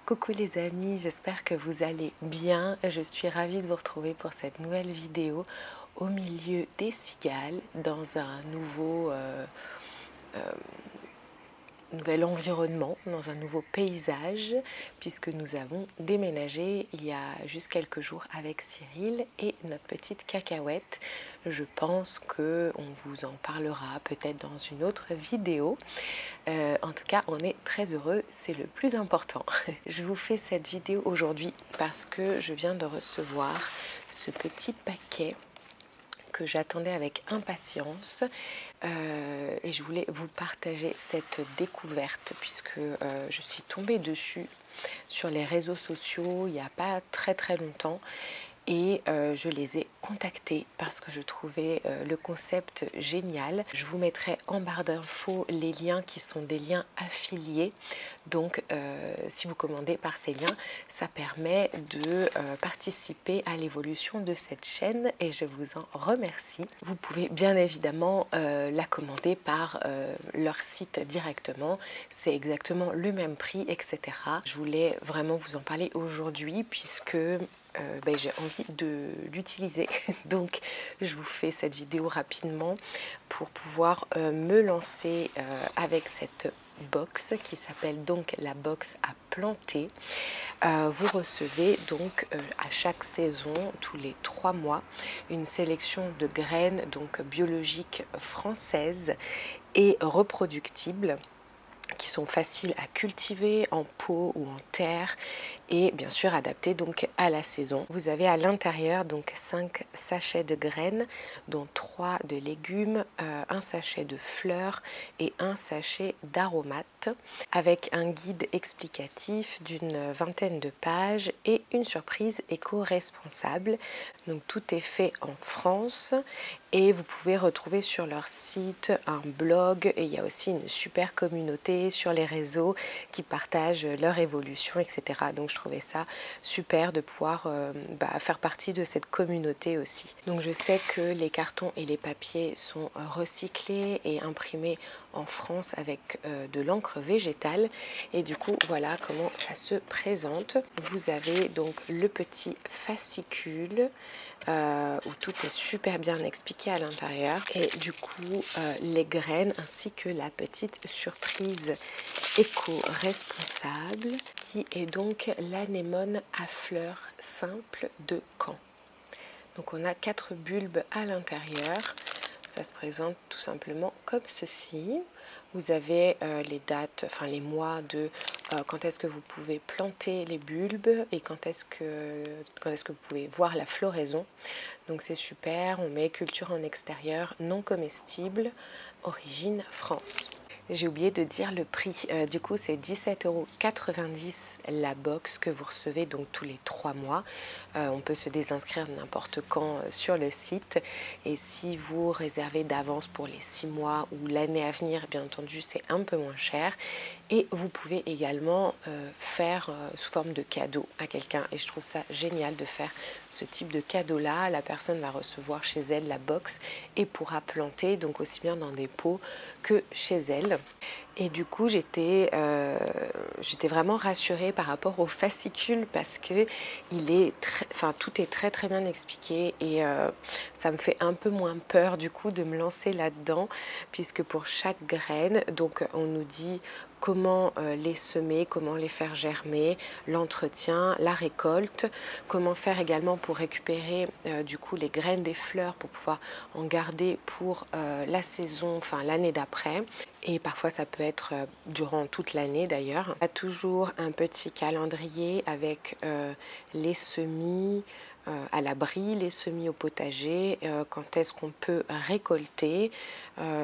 Coucou les amis, j'espère que vous allez bien. Je suis ravie de vous retrouver pour cette nouvelle vidéo au milieu des cigales dans un nouvel environnement, dans un nouveau paysage, puisque nous avons déménagé il y a juste quelques jours avec Cyril et notre petite cacahuète. Je pense qu'on vous en parlera peut-être dans une autre vidéo. En tout cas, on est très heureux, c'est le plus important. Je vous fais cette vidéo aujourd'hui parce que je viens de recevoir ce petit paquet que j'attendais avec impatience et je voulais vous partager cette découverte puisque je suis tombée dessus sur les réseaux sociaux il n'y a pas très longtemps et je les ai contactés parce que je trouvais le concept génial. Je vous mettrai en barre d'infos les liens qui sont des liens affiliés. Donc si vous commandez par ces liens, ça permet de participer à l'évolution de cette chaîne et je vous en remercie. Vous pouvez bien évidemment la commander par leur site directement. C'est exactement le même prix, etc. Je voulais vraiment vous en parler aujourd'hui puisque j'ai envie de l'utiliser. Donc je vous fais cette vidéo rapidement pour pouvoir me lancer avec cette box qui s'appelle donc la box à planter. Vous recevez donc à chaque saison, tous les 3 mois, une sélection de graines donc biologiques françaises et reproductibles qui sont faciles à cultiver en pot ou en terre et bien sûr adaptés donc à la saison. Vous avez à l'intérieur donc 5 sachets de graines dont 3 de légumes, un sachet de fleurs et un sachet d'aromates avec un guide explicatif d'une vingtaine de pages et une surprise éco-responsable. Donc tout est fait en France et vous pouvez retrouver sur leur site un blog et il y a aussi une super communauté sur les réseaux qui partagent leur évolution, etc. Donc je trouvais ça super de pouvoir faire partie de cette communauté aussi. Donc je sais que les cartons et les papiers sont recyclés et imprimés en France avec de l'encre végétale et du coup voilà comment ça se présente. Vous avez donc le petit fascicule où tout est super bien expliqué à l'intérieur et du coup les graines ainsi que la petite surprise éco-responsable qui est donc l'anémone à fleurs simple de Caen. Donc on a 4 bulbes à l'intérieur. Ça se présente tout simplement comme ceci. Vous avez les dates, enfin les mois de quand est-ce que vous pouvez planter les bulbes et quand est-ce que vous pouvez voir la floraison. Donc c'est super, on met culture en extérieur, non comestible, origine France. J'ai oublié de dire le prix, du coup c'est 17,90 € la box que vous recevez donc tous les 3 mois. On peut se désinscrire n'importe quand sur le site et si vous réservez d'avance pour les 6 mois ou l'année à venir, bien entendu c'est un peu moins cher. Et vous pouvez également faire sous forme de cadeau à quelqu'un et je trouve ça génial de faire ce type de cadeau là. La personne va recevoir chez elle la box et pourra planter donc aussi bien dans des pots que chez elle. Et du coup j'étais vraiment rassurée par rapport au fascicule parce que tout est très bien expliqué et ça me fait un peu moins peur du coup de me lancer là-dedans puisque pour chaque graine donc on nous dit comment les semer, comment les faire germer, l'entretien, la récolte, comment faire également pour récupérer du coup les graines des fleurs pour pouvoir en garder pour la saison, enfin l'année d'après. Et parfois ça peut être durant toute l'année d'ailleurs. Il y a toujours un petit calendrier avec les semis à l'abri, les semis au potager, quand est-ce qu'on peut récolter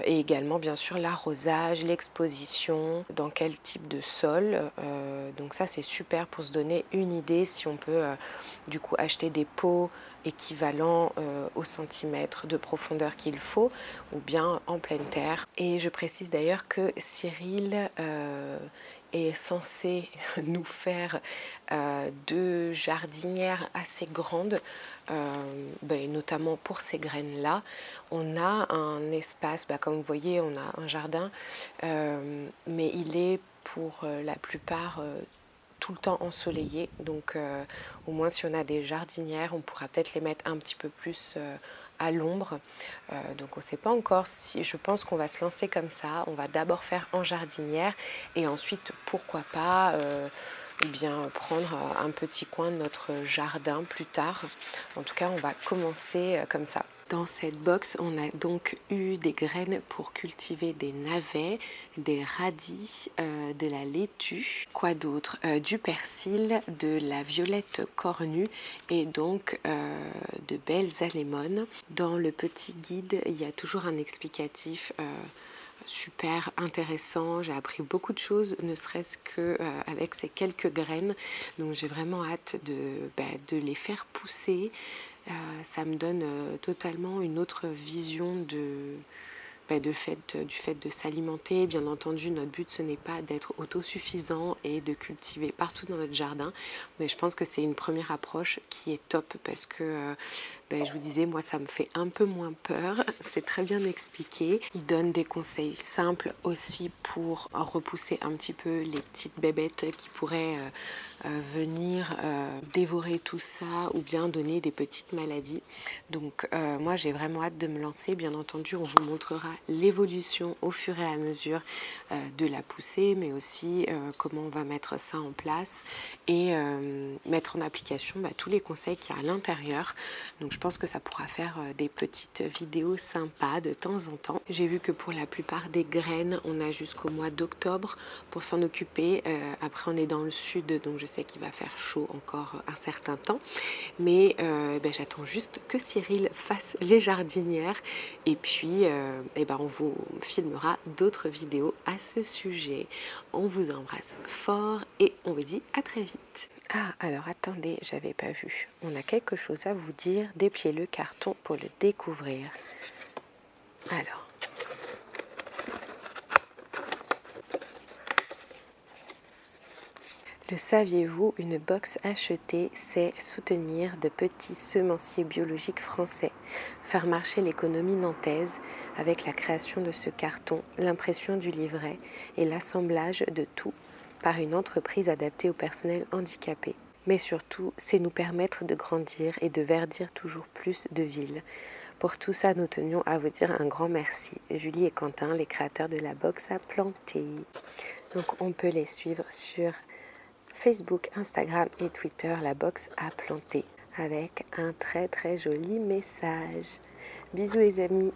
et également bien sûr l'arrosage, l'exposition, dans quel type de sol. Donc ça c'est super pour se donner une idée si on peut du coup acheter des pots équivalents au centimètre de profondeur qu'il faut ou bien en pleine terre. Et je précise d'ailleurs que Cyril est censé nous faire 2 jardinières assez grandes, notamment pour ces graines-là. On a un espace, comme vous voyez, on a un jardin, mais il est pour la plupart tout le temps ensoleillé. Donc au moins si on a des jardinières, on pourra peut-être les mettre un petit peu plus à l'ombre. Donc on ne sait pas encore si, je pense qu'on va se lancer comme ça. On va d'abord faire en jardinière et ensuite pourquoi pas bien prendre un petit coin de notre jardin plus tard. En tout cas on va commencer comme ça. Dans cette box, on a donc eu des graines pour cultiver des navets, des radis, de la laitue, quoi d'autre, du persil, de la violette cornue et donc de belles anémones. Dans le petit guide, il y a toujours un explicatif super intéressant. J'ai appris beaucoup de choses, ne serait-ce que avec ces quelques graines. Donc j'ai vraiment hâte de les faire pousser. Ça me donne totalement une autre vision du fait de s'alimenter. Bien entendu, notre but, ce n'est pas d'être autosuffisant et de cultiver partout dans notre jardin, mais je pense que c'est une première approche qui est top parce que, je vous disais, moi, ça me fait un peu moins peur. C'est très bien expliqué. Il donne des conseils simples aussi pour repousser un petit peu les petites bébêtes qui pourraient venir dévorer tout ça ou bien donner des petites maladies. Donc moi j'ai vraiment hâte de me lancer. Bien entendu on vous montrera l'évolution au fur et à mesure de la poussée, mais aussi comment on va mettre ça en place et mettre en application tous les conseils qu'il y a à l'intérieur. Donc je pense que ça pourra faire des petites vidéos sympas de temps en temps. J'ai vu que pour la plupart des graines on a jusqu'au mois d'octobre pour s'en occuper. Après on est dans le sud, donc je sais qu'il va faire chaud encore un certain temps, mais j'attends juste que Cyril fasse les jardinières et puis on vous filmera d'autres vidéos à ce sujet. On vous embrasse fort et on vous dit à très vite. Ah, alors attendez, j'avais pas vu. On a quelque chose à vous dire. Dépliez le carton pour le découvrir. Alors. Le saviez-vous, une box achetée, c'est soutenir de petits semenciers biologiques français, faire marcher l'économie nantaise avec la création de ce carton, l'impression du livret et l'assemblage de tout par une entreprise adaptée au personnel handicapé. Mais surtout, c'est nous permettre de grandir et de verdir toujours plus de villes. Pour tout ça, nous tenions à vous dire un grand merci. Julie et Quentin, les créateurs de la box à planter. Donc on peut les suivre sur Facebook, Instagram et Twitter, la box à planter avec un très très joli message. Bisous les amis.